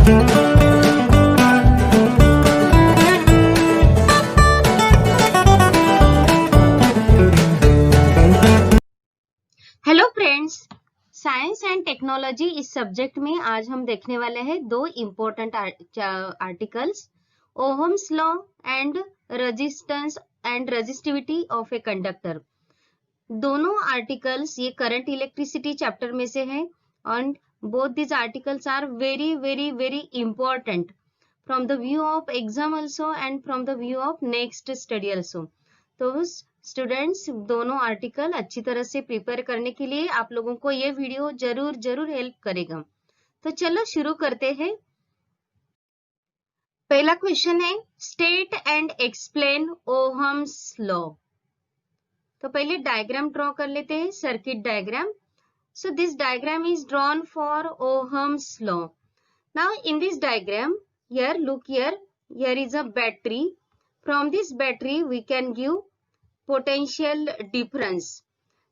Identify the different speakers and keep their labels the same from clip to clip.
Speaker 1: Hello friends, science and technology इस subject में आज हम देखने वाले हैं दो important articles, Ohm's law and resistance and resistivity of a conductor. दोनों आर्टिकल्स ये करंट इलेक्ट्रिसिटी चैप्टर में से हैं and both these articles are very important from the view of exam also and from the view of next study also। तो students दोनों article अच्छी तरह से प्रिपेयर करने के लिए आप लोगों को ये वीडियो जरूर हेल्प करेगा। तो चलो शुरू करते हैं। पहला क्वेश्चन है, state and explain Ohm's law. तो पहले डायग्राम ड्रॉ कर लेते हैं, circuit diagram. So this diagram is drawn for Ohm's law. Now in this diagram, here look here is a battery. From this battery we can give potential difference.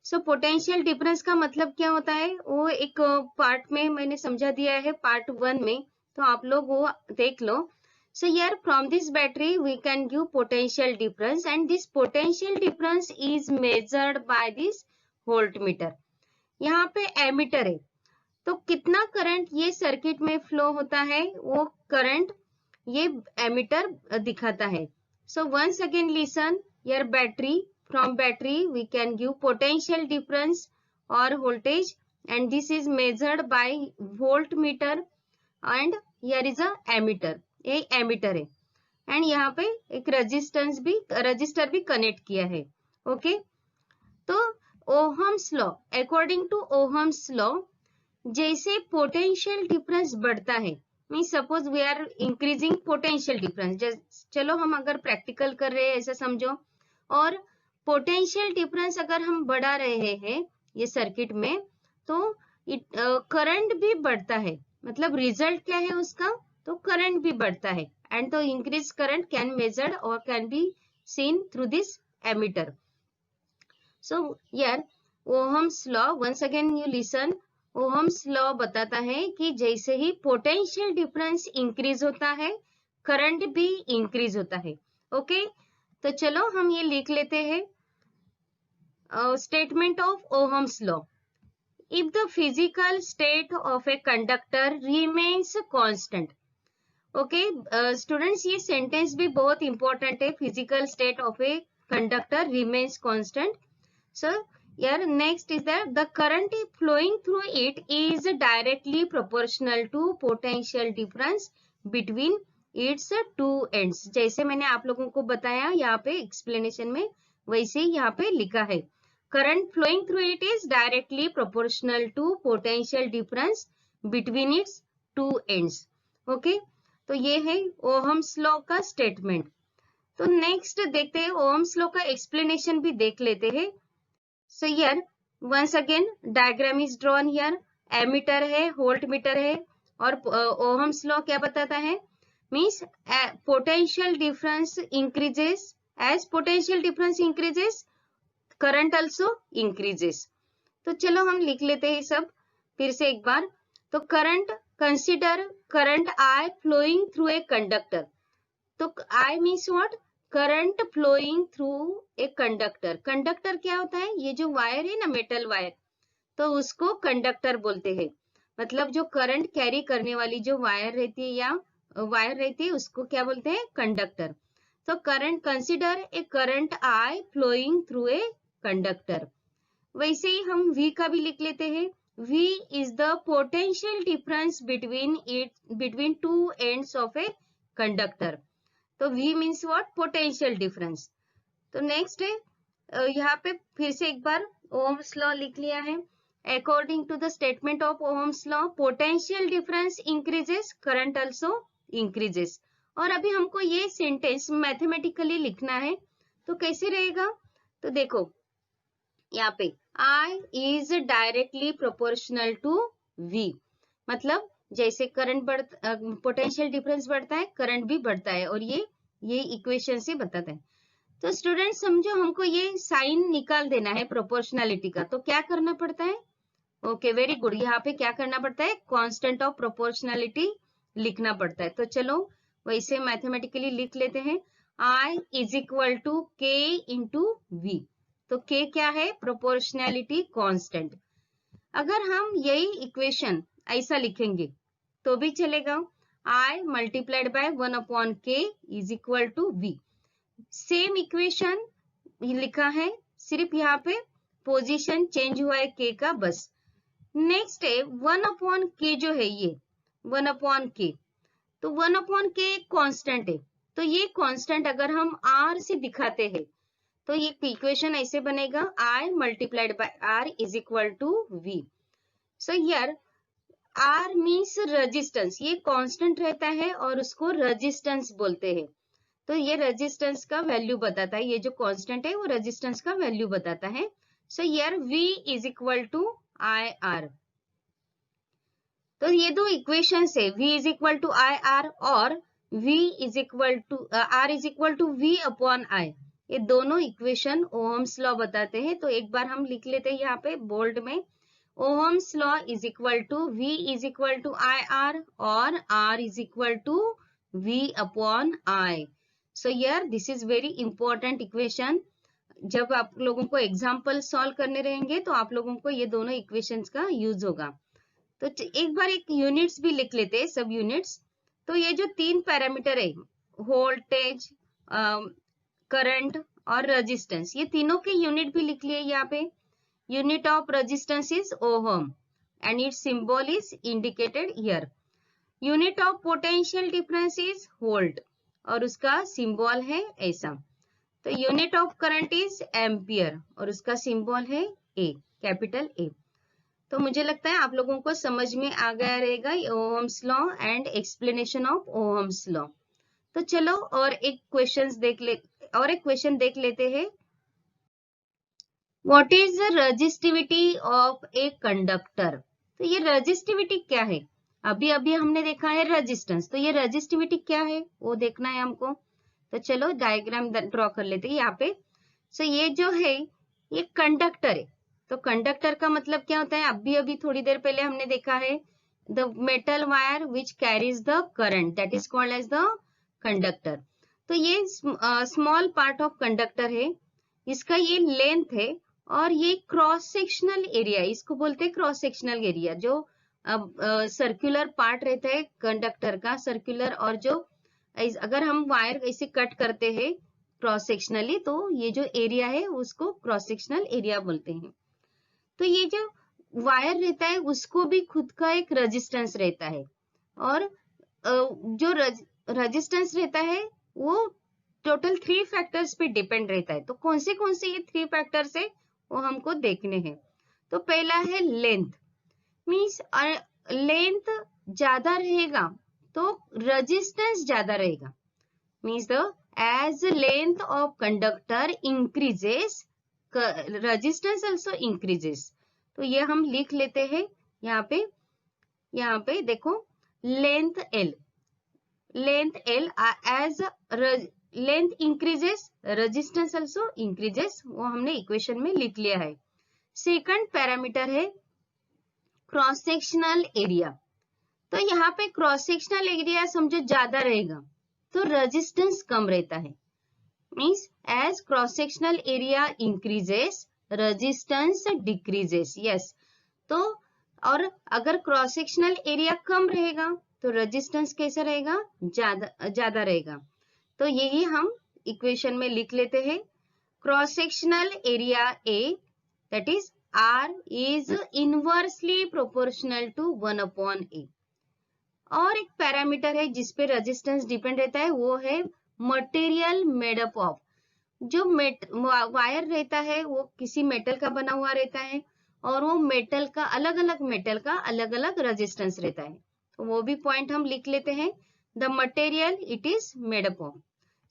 Speaker 1: So potential difference का मतलब क्या होता है, वो एक part में मैंने समझा दिया है पार्ट 1 में, तो आप लोग वो देख लो। So here from this battery we can give potential difference and this potential difference is measured by this voltmeter. यहाँ पे एमीटर है, तो कितना करंट ये सर्किट में फ्लो होता है वो करंट ये एमीटर दिखाता है। So once again listen, your battery, from battery we can give potential difference और voltage and this is measured by volt metre and here is a ammeter, ये एमीटर है एंड यहाँ पे एक रजिस्टर भी कनेक्ट किया है। ओके, तो Ohm's law, according to Ohm's law, जैसे पोटेंशियल डिफरेंस बढ़ता है, mean suppose we are increasing potential difference, चलो हम अगर प्रैक्टिकल कर रहे हैं ऐसा समझो, और पोटेंशियल डिफरेंस अगर हम बढ़ा रहे हैं ये सर्किट में, तो करंट भी बढ़ता है। मतलब रिजल्ट क्या है उसका, तो करंट भी बढ़ता है एंड तो इंक्रीज करंट कैन मेजर्ड और can be seen through this ammeter. So here Ohm's law, once again you listen, Ohm's law बताता है कि जैसे ही पोटेंशियल डिफरेंस इंक्रीज होता है करंट भी इंक्रीज होता है। ओके, तो चलो हम ये लिख लेते हैं, statement of Ohm's law. If the physical state of a conductor remains constant. Okay students, ये सेंटेंस भी बहुत इंपॉर्टेंट है, physical state of a conductor remains constant. So here next is that the current flowing through it is directly proportional to potential difference between its two ends. जैसे मैंने आप लोगों को बताया यहाँ पे एक्सप्लेनेशन में, वैसे ही यहाँ पे लिखा है, current flowing through it is directly proportional to potential difference between its two ends. Okay, तो ये है ओहम्स लॉ का स्टेटमेंट। तो नेक्स्ट देखते हैं, ओहम्स लॉ का एक्सप्लेनेशन भी देख लेते हैं। So here once again diagram is drawn here, ammeter है, वोल्ट मीटर है और ओहम्स लॉ क्या बताता है, means potential difference increases, as potential difference increases current also increases. तो चलो हम लिख लेते हैं सब फिर से एक बार। तो current, consider current I flowing through a conductor. तो I means what, current flowing through a conductor. Conductor क्या होता है, ये जो वायर है ना, मेटल वायर, तो उसको कंडक्टर बोलते हैं। मतलब जो करंट कैरी करने वाली जो वायर रहती है या वायर रहती है उसको क्या बोलते हैं, कंडक्टर। तो current, consider a current I flowing through a conductor. वैसे ही हम V का भी लिख लेते हैं, V is the potential difference between two ends of a conductor. तो V means what, potential difference. तो नेक्स्ट है यहाँ पे फिर से एक बार ओहम्स लॉ लिख लिया है। According to the statement of Ohm's law, potential difference increases, current also increases. और अभी हमको ये सेंटेंस मैथमेटिकली लिखना है, तो कैसे रहेगा, तो देखो यहाँ पे I is directly proportional to V। मतलब जैसे करंट बढ़ता, पोटेंशियल डिफरेंस बढ़ता है, करंट भी बढ़ता है, और ये इक्वेशन से बताता है। तो स्टूडेंट समझो, हमको ये साइन निकाल देना है प्रोपोर्शनलिटी का, तो क्या करना पड़ता है, ओके वेरी गुड, यहाँ पे क्या करना पड़ता है, कांस्टेंट ऑफ प्रोपोर्शनलिटी लिखना पड़ता है। तो चलो वैसे मैथमेटिकली लिख लेते हैं, I is equal to K into V। तो K क्या है? Proportionality constant. अगर हम यही इक्वेशन ऐसा लिखेंगे तो भी चलेगा, I multiplied by 1 upon K is equal to V। Same equation लिखा है, सिर्फ यहाँ पे पोजीशन चेंज हुआ है K का, बस। नेक्स्ट है 1 अपॉन K जो है, ये 1 अपॉन K, तो 1 अपॉन K एक कांस्टेंट है। तो ये कांस्टेंट अगर हम R से दिखाते हैं तो ये इक्वेशन ऐसे बनेगा, I multiplied by R is equal to V। So here R means resistance, ये कांस्टेंट रहता है और उसको रेजिस्टेंस बोलते हैं। तो ये रेजिस्टेंस का वैल्यू बताता है, ये जो कांस्टेंट है वो रेजिस्टेंस का वैल्यू बताता है। So here V is equal to IR। तो ये दो इक्वेशंस है, V is equal to IR और V is equal to R is equal to V upon I, ये दोनों इक्वेशन ओहम्स लॉ बताते हैं। तो एक बार हम लिख लेते हैं यहाँ पे बोल्ड में, Ohm's law is equal to V is equal to IR और R is equal to V upon I। So here this is very important equation. जब आप लोगों को एग्जाम्पल सॉल्व करने रहेंगे तो आप लोगों को ये दोनों इक्वेशंस का यूज होगा। तो एक बार एक यूनिट्स भी लिख लेते हैं, सब यूनिट्स। तो ये जो तीन पैरामीटर है, वोल्टेज, करंट और रेजिस्टेंस, ये तीनों के यूनिट भी लिख लिए यहाँ पे। Unit of resistance is ohm and it's symbol is indicated here. Unit of potential difference is volt और उसका सिंबल है ऐसा। तो unit of current is ampere और उसका सिंबल है ए, कैपिटल ए। तो मुझे लगता है आप लोगों को समझ में आ गया रहेगा Ohm's law and explanation of Ohm's law. तो चलो और एक क्वेश्चन देख लेते हैं। What is the resistivity of a conductor? तो ये रेजिस्टिविटी क्या है? अभी अभी हमने देखा है रेजिस्टेंस, तो ये रेजिस्टिविटी क्या है वो देखना है हमको। तो चलो डायग्राम ड्रॉ कर लेते हैं यहाँ पे। सो ये जो है ये कंडक्टर है। तो कंडक्टर का मतलब क्या होता है? अभी अभी थोड़ी देर पहले हमने देखा है, the metal wire which carries the current, that is called as the conductor. तो ये स्मॉल पार्ट ऑफ कंडक्टर है, इसका ये लेंथ है और ये क्रॉस सेक्शनल एरिया, इसको बोलते हैं क्रॉस सेक्शनल एरिया। जो सर्कुलर पार्ट रहता है कंडक्टर का, सर्कुलर, और जो अगर हम वायर ऐसे कट करते हैं क्रॉस सेक्शनली तो ये जो एरिया है उसको क्रॉस सेक्शनल एरिया बोलते हैं। तो ये जो वायर रहता है उसको भी खुद का एक रेजिस्टेंस रहता है और जो रेजिस्टेंस रहता है वो टोटल 3 फैक्टर्स पे डिपेंड रहता है। तो कौन से ये 3 फैक्टर्स है वो हमको देखने हैं। तो पहला है लेंथ, मीन्स लेंथ ज्यादा रहेगा तो रेजिस्टेंस ज्यादा रहेगा। Means the as length of conductor increases, resistance also increases। तो ये हम लिख लेते हैं यहाँ पे देखो, length L as length increases resistance also increases, वो हमने इक्वेशन में लिख लिया है। सेकंड पैरामीटर है क्रॉस सेक्शनल एरिया। तो यहाँ पे क्रॉस सेक्शनल एरिया समझो ज्यादा रहेगा तो रेजिस्टेंस कम रहता है। Means as cross sectional area increases resistance decreases. Yes, तो और अगर क्रॉस सेक्शनल एरिया कम रहेगा तो रेजिस्टेंस कैसा रहेगा? ज्यादा रहेगा। तो यही हम इक्वेशन में लिख लेते हैं। Cross sectional area A, that is R is inversely proportional to 1 upon A। और एक पैरामीटर है जिसपे रेजिस्टेंस डिपेंड रहता है, वो है मटेरियल मेड अप ऑफ। जो वायर रहता है वो किसी मेटल का बना हुआ रहता है और वो मेटल का अलग अलग रेजिस्टेंस रहता है। तो वो भी पॉइंट हम लिख लेते हैं, the material it is made up of.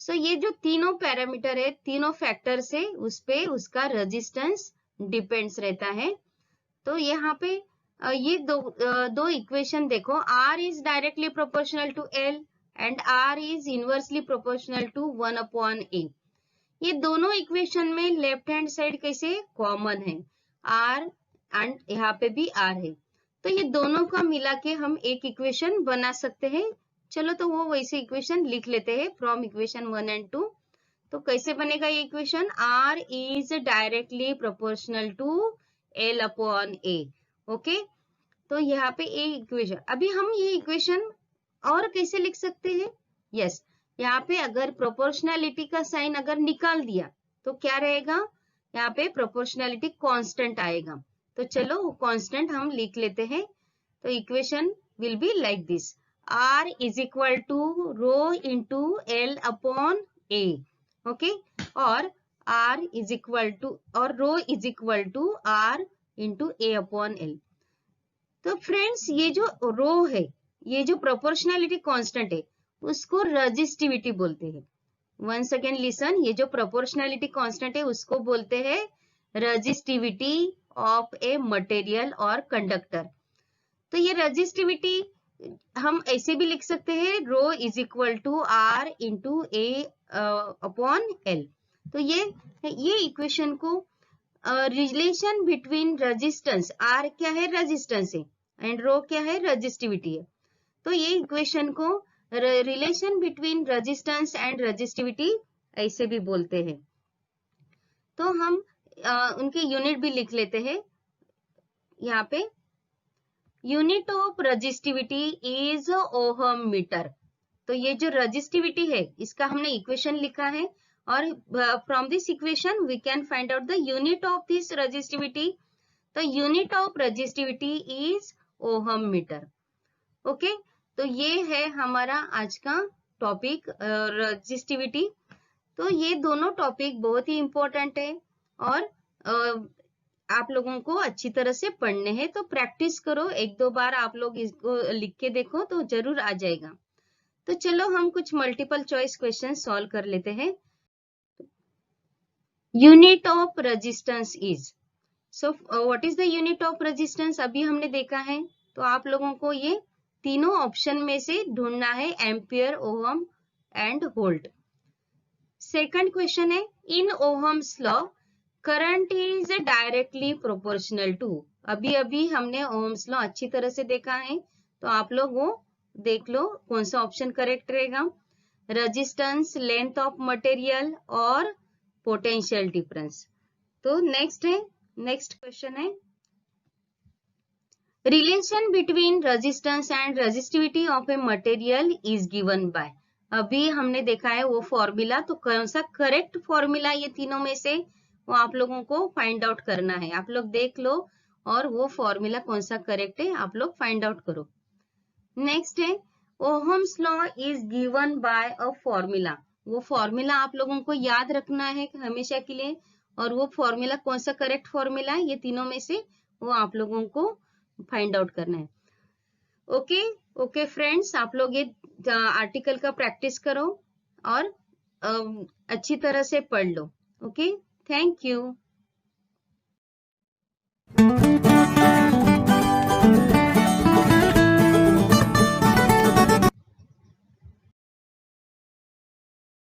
Speaker 1: So ये जो तीनों पैरामीटर है, तीनों फैक्टर से उस पे उसका रेजिस्टेंस डिपेंड्स रहता है। तो यहाँ पे ये दो इक्वेशन देखो, R is directly proportional to L and R is inversely proportional to 1 upon A। ये दोनों इक्वेशन में लेफ्ट हैंड साइड कैसे कॉमन है, R एंड यहाँ पे भी R है। तो ये दोनों का मिला के हम एक इक्वेशन बना सकते हैं। चलो तो वो वैसे इक्वेशन लिख लेते हैं फ्रॉम इक्वेशन 1 and 2। तो कैसे बनेगा ये equation? R is directly proportional to L upon A। Okay, तो यहाँ पे ये इक्वेशन, अभी हम ये इक्वेशन और कैसे लिख सकते हैं? यस, यहाँ पे अगर प्रोपोर्शनैलिटी का साइन अगर निकाल दिया तो क्या रहेगा? यहाँ पे प्रोपोर्शनैलिटी कांस्टेंट आएगा। तो चलो वो कांस्टेंट हम लिख लेते हैं। तो equation will be like this, R is equal to rho into L upon A। Okay, और R इज इक्वल टू, और rho is equal to R into A upon L। तो फ्रेंड्स ये जो रो है, ये जो प्रोपोर्शनैलिटी कांस्टेंट है, उसको रेजिस्टिविटी बोलते हैं। वंस अगेन लिसन, ये जो प्रोपोर्शनैलिटी कांस्टेंट है उसको बोलते हैं रेजिस्टिविटी ऑफ ए मटेरियल और कंडक्टर। तो ये रेजिस्टिविटी हम ऐसे भी लिख सकते हैं, rho is equal to R into A upon L। तो ये इक्वेशन को रिलेशन बिटवीन रेजिस्टेंस, R क्या है? रेजिस्टेंस है, एंड रो क्या है? रेजिस्टिविटी है। तो ये इक्वेशन को relation between resistance and resistivity ऐसे भी बोलते हैं। तो हम उनके यूनिट भी लिख लेते हैं यहाँ पे। Unit of resistivity is ohm metre. तो ये जो रेजिस्टिविटी है इसका हमने इक्वेशन लिखा है, और from this equation we can find out the unit of this resistivity. तो unit of resistivity is ohm metre. Okay, तो ये है हमारा आज का टॉपिक रेजिस्टिविटी। तो ये दोनों टॉपिक बहुत ही इंपॉर्टेंट है, और आप लोगों को अच्छी तरह से पढ़ने हैं। तो प्रैक्टिस करो, एक दो बार आप लोग इसको लिख के देखो तो जरूर आ जाएगा। तो चलो हम कुछ मल्टीपल चॉइस क्वेश्चन सॉल्व कर लेते हैं। Unit of resistance is, so what is the unit of resistance? अभी हमने देखा है। तो आप लोगों को ये तीनों ऑप्शन में से ढूंढना है, ampere, ohm and volt. Second question है, in ohm's law current is directly proportional to. अभी अभी हमने ओहम्स लॉ अच्छी तरह से देखा है, तो आप लोग वो देख लो कौन सा ऑप्शन करेक्ट रहेगा। रेजिस्टेंस, लेंथ ऑफ मटेरियल और पोटेंशियल डिफरेंस। तो नेक्स्ट क्वेश्चन है, relation between resistance and resistivity of a material is given bye. अभी हमने देखा है वो फॉर्मूला, तो कौन सा करेक्ट फॉर्मूला ये तीनों में से, वो आप लोगों को फाइंड आउट करना है। आप लोग देख लो और वो फॉर्मूला कौन सा करेक्ट है आप लोग फाइंड आउट करो। नेक्स्ट है, ohm's law is given by a formula. वो फॉर्मूला आप लोगों को याद रखना है हमेशा के लिए, और वो फॉर्मूला कौन सा करेक्ट फॉर्मूला है, ये तीनों में से वो आप लोगों को फाइंड आउट करना है। ओके फ्रेंड्स, आप लोग ये आर्टिकल का प्रैक्टिस करो और अच्छी तरह से पढ़ लो। Okay, thank you.